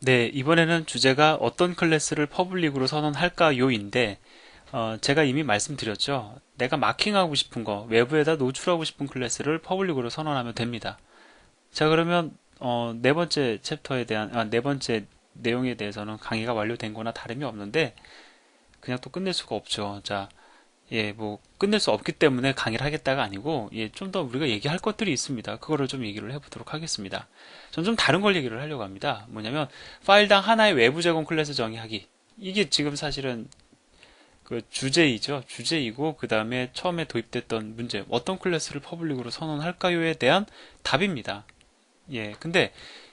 네, 이번에는 주제가 어떤 클래스를 퍼블릭으로 선언할까요인데, 제가 이미 말씀드렸죠. 내가 마킹하고 싶은 거, 외부에다 노출하고 싶은 클래스를 퍼블릭으로 선언하면 됩니다. 자, 그러면, 네 번째 챕터에 대한, 네 번째 내용에 대해서는 강의가 완료된 거나 다름이 없는데, 그냥 또 끝낼 수가 없죠. 자, 예, 뭐, 끝낼 수 없기 때문에 강의를 하겠다가 아니고, 예, 좀 더 우리가 얘기할 것들이 있습니다. 그거를 좀 얘기를 해보도록 하겠습니다. 전 좀 다른 걸 얘기를 하려고 합니다. 뭐냐면, 파일당 하나의 외부 제공 클래스 정의하기. 이게 지금 사실은 그 주제이죠. 주제이고, 그 다음에 처음에 도입됐던 문제, 어떤 클래스를 퍼블릭으로 선언할까요에 대한 답입니다. 예, 근데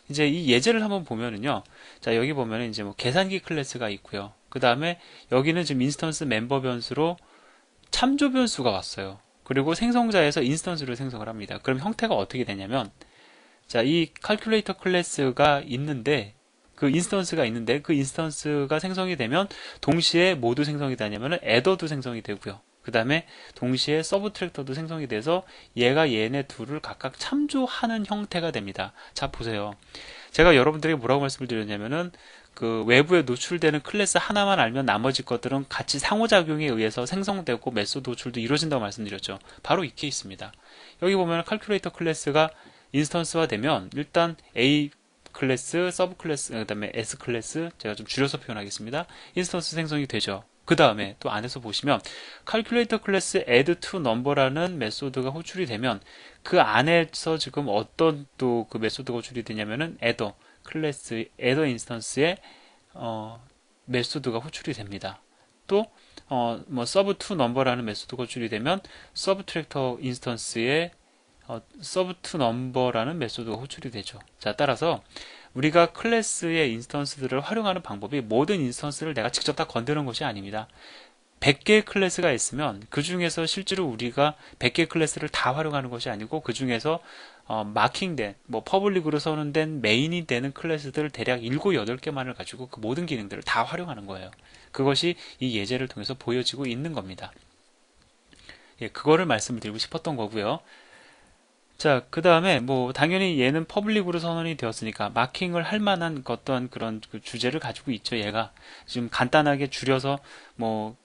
이제 이 예제를 한번 보면은요. 자, 여기 보면은 이제 뭐 계산기 클래스가 있고요. 그 다음에 여기는 지금 인스턴스 멤버 변수로 참조 변수가 왔어요. 그리고 생성자에서 인스턴스를 생성을 합니다. 그럼 형태가 어떻게 되냐면, 자, 이 calculator 클래스가 있는데, 그 인스턴스가 생성이 되면 동시에 모두 생성이 되냐면은 adder도 생성이 되고요. 그 다음에 동시에 서브트랙터도 생성이 돼서 얘가 얘네 둘을 각각 참조하는 형태가 됩니다. 자, 보세요. 제가 여러분들에게 뭐라고 말씀을 드렸냐면은 그 외부에 노출되는 클래스 하나만 알면 나머지 것들은 같이 상호작용에 의해서 생성되고 메소드 도출도 이루어진다고 말씀드렸죠. 바로 이 케이스입니다. 여기 보면 칼큘레이터 클래스가 인스턴스화 되면 일단 A 클래스, 서브 클래스, 그다음에 S 클래스 제가 좀 줄여서 표현하겠습니다. 인스턴스 생성이 되죠. 그 다음에 또 안에서 보시면 calculator 클래스 add to number라는 메소드가 호출이 되면 그 안에서 지금 어떤 또 그 메소드가 호출이 되냐면은 adder 클래스 adder 인스턴스에 메소드가 호출이 됩니다. 또 뭐 sub to number라는 메소드가 호출이 되면 subtractor 인스턴스에 sub to number라는 메소드가 호출이 되죠. 자, 따라서 우리가 클래스의 인스턴스들을 활용하는 방법이 모든 인스턴스를 내가 직접 다 건드는 것이 아닙니다. 100개의 클래스가 있으면 그 중에서 실제로 우리가 100개의 클래스를 다 활용하는 것이 아니고 그 중에서 마킹된 뭐 퍼블릭으로 선언된 메인이 되는 클래스들 대략 7, 8개만을 가지고 그 모든 기능들을 다 활용하는 거예요. 그것이 이 예제를 통해서 보여지고 있는 겁니다. 예, 그거를 말씀을 드리고 싶었던 거고요. 자, 그 다음에 뭐 당연히 얘는 퍼블릭으로 선언이 되었으니까 마킹을 할 만한 어떤 그런 그 주제를 가지고 있죠. 얘가 지금 간단하게 줄여서 뭐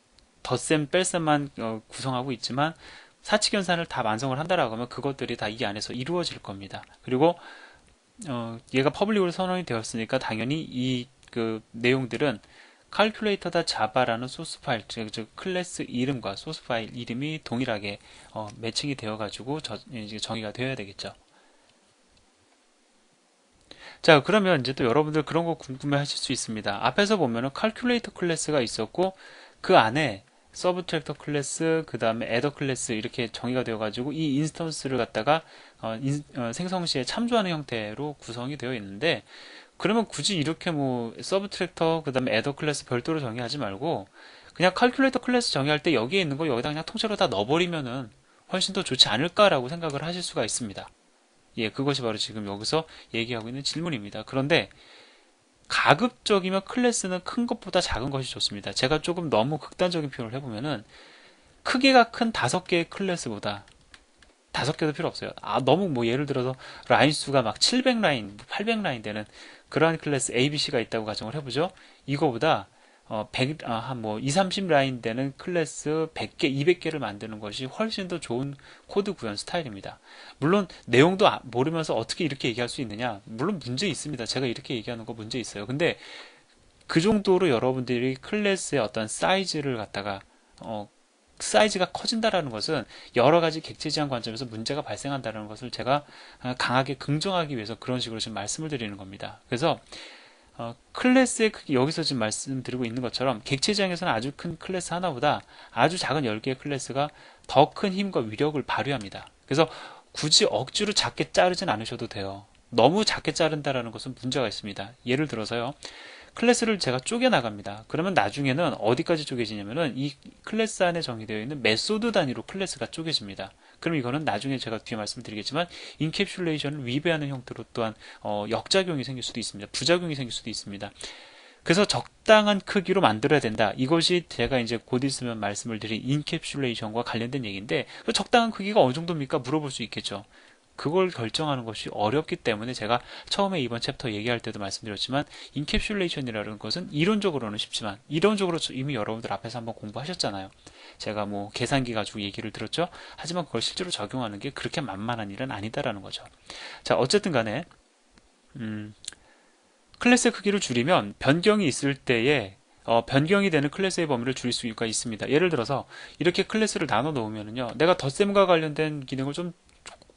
덧셈 뺄셈만 구성하고 있지만 사칙연산을 다 완성을 한다라고 하면 그것들이 다 이 안에서 이루어질 겁니다. 그리고 얘가 퍼블릭으로 선언이 되었으니까 당연히 이 그 내용들은 calculator java라는 소스 파일, 즉 클래스 이름과 소스 파일 이름이 동일하게 매칭이 되어 가지고 이제 정의가 되어야 되겠죠. 자, 그러면 이제 또 여러분들 그런 거 궁금해 하실 수 있습니다. 앞에서 보면은 calculator 클래스가 있었고 그 안에 서브트랙터 클래스, 그 다음에 애더 클래스 이렇게 정의가 되어가지고 이 인스턴스를 갖다가 생성 시에 참조하는 형태로 구성이 되어 있는데 그러면 굳이 이렇게 뭐 서브트랙터, 그 다음에 애더 클래스 별도로 정의하지 말고 그냥 칼큘레이터 클래스 정의할 때 여기에 있는 거 여기다 그냥 통째로 다 넣어버리면은 훨씬 더 좋지 않을까라고 생각을 하실 수가 있습니다. 예, 그것이 바로 지금 여기서 얘기하고 있는 질문입니다. 그런데 가급적이면 클래스는 큰 것보다 작은 것이 좋습니다. 제가 조금 너무 극단적인 표현을 해보면은 크기가 큰 5개의 클래스보다 5개도 필요 없어요. 너무 뭐 예를 들어서 라인 수가 막 700라인, 800라인 되는 그러한 클래스 ABC가 있다고 가정을 해보죠. 이거보다 100, 한뭐 2, 30라인 되는 클래스 100개, 200개를 만드는 것이 훨씬 더 좋은 코드 구현 스타일입니다. 물론 내용도 모르면서 어떻게 이렇게 얘기할 수 있느냐? 물론 문제 있습니다. 제가 이렇게 얘기하는 거 문제 있어요. 근데 그 정도로 여러분들이 클래스의 어떤 사이즈를 갖다가 사이즈가 커진다라는 것은 여러 가지 객체 지향 관점에서 문제가 발생한다는 것을 제가 강하게 긍정하기 위해서 그런 식으로 지금 말씀을 드리는 겁니다. 그래서 클래스의 크기 여기서 지금 말씀드리고 있는 것처럼 객체 지향에서는 아주 큰 클래스 하나보다 아주 작은 10개의 클래스가 더 큰 힘과 위력을 발휘합니다. 그래서 굳이 억지로 작게 자르진 않으셔도 돼요. 너무 작게 자른다라는 것은 문제가 있습니다. 예를 들어서요. 클래스를 제가 쪼개 나갑니다. 그러면 나중에는 어디까지 쪼개지냐면은 이 클래스 안에 정의되어 있는 메소드 단위로 클래스가 쪼개집니다. 그럼 이거는 나중에 제가 뒤에 말씀드리겠지만 인캡슐레이션을 위배하는 형태로 또한 역작용이 생길 수도 있습니다. 부작용이 생길 수도 있습니다. 그래서 적당한 크기로 만들어야 된다. 이것이 제가 이제 곧 있으면 말씀을 드린 인캡슐레이션과 관련된 얘기인데 그 적당한 크기가 어느 정도입니까? 물어볼 수 있겠죠. 그걸 결정하는 것이 어렵기 때문에 제가 처음에 이번 챕터 얘기할 때도 말씀드렸지만 인캡슐레이션이라는 것은 이론적으로는 쉽지만 이론적으로 이미 여러분들 앞에서 한번 공부하셨잖아요. 제가 뭐 계산기 가지고 얘기를 들었죠. 하지만 그걸 실제로 적용하는 게 그렇게 만만한 일은 아니다라는 거죠. 자, 어쨌든 간에 클래스의 크기를 줄이면 변경이 있을 때에 변경이 되는 클래스의 범위를 줄일 수가 있습니다. 예를 들어서 이렇게 클래스를 나눠 놓으면요, 내가 덧셈과 관련된 기능을 좀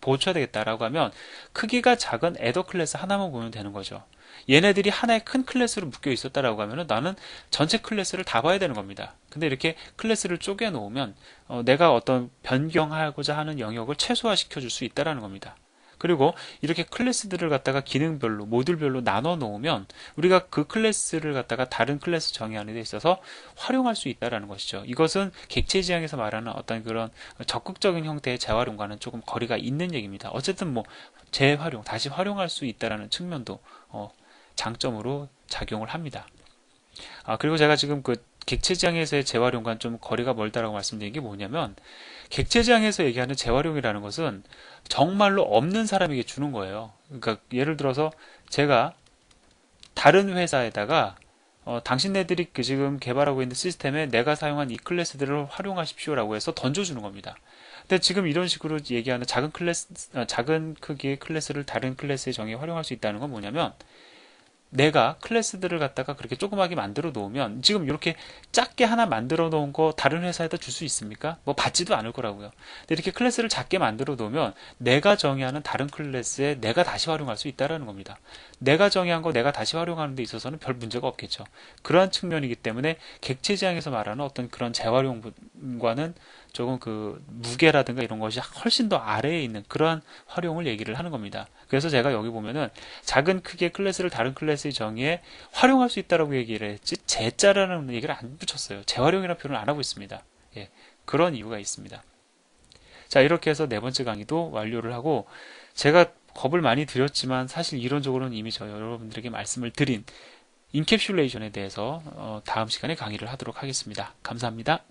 보쳐야 되겠다라고 하면 크기가 작은 애더 클래스 하나만 보면 되는 거죠. 얘네들이 하나의 큰 클래스로 묶여 있었다라고 하면은 나는 전체 클래스를 다 봐야 되는 겁니다. 근데 이렇게 클래스를 쪼개 놓으면 내가 어떤 변경하고자 하는 영역을 최소화시켜 줄 수 있다라는 겁니다. 그리고 이렇게 클래스들을 갖다가 기능별로 모듈별로 나눠 놓으면 우리가 그 클래스를 갖다가 다른 클래스 정의하는 데 있어서 활용할 수 있다라는 것이죠. 이것은 객체 지향에서 말하는 어떤 그런 적극적인 형태의 재활용과는 조금 거리가 있는 얘기입니다. 어쨌든 뭐 재활용, 다시 활용할 수 있다라는 측면도 장점으로 작용을 합니다. 그리고 제가 지금 그 객체지향에서의 재활용과는 좀 거리가 멀다라고 말씀드린 게 뭐냐면, 객체지향에서 얘기하는 재활용이라는 것은 정말로 없는 사람에게 주는 거예요. 그러니까 예를 들어서 제가 다른 회사에다가 당신네들이 지금 개발하고 있는 시스템에 내가 사용한 이 클래스들을 활용하십시오라고 해서 던져주는 겁니다. 근데 지금 이런 식으로 얘기하는 작은 크기의 클래스를 다른 클래스의 정의에 활용할 수 있다는 건 뭐냐면, 내가 클래스들을 갖다가 그렇게 조그맣게 만들어 놓으면, 지금 이렇게 작게 하나 만들어 놓은 거 다른 회사에다 줄 수 있습니까? 뭐 받지도 않을 거라고요. 근데 이렇게 클래스를 작게 만들어 놓으면 내가 정의하는 다른 클래스에 내가 다시 활용할 수 있다는 겁니다. 내가 정의한 거 내가 다시 활용하는 데 있어서는 별 문제가 없겠죠. 그러한 측면이기 때문에 객체지향에서 말하는 어떤 그런 재활용과는 조금 그 무게라든가 이런 것이 훨씬 더 아래에 있는 그러한 활용을 얘기를 하는 겁니다. 그래서 제가 여기 보면은 작은 크기의 클래스를 다른 클래스의 정의에 활용할 수 있다라고 얘기를 했지, 재자라는 얘기를 안 붙였어요. 재활용이라는 표현을 안 하고 있습니다. 예, 그런 이유가 있습니다. 자, 이렇게 해서 네 번째 강의도 완료를 하고, 제가 겁을 많이 드렸지만 사실 이론적으로는 이미 저 여러분들에게 말씀을 드린 인캡슐레이션에 대해서 다음 시간에 강의를 하도록 하겠습니다. 감사합니다.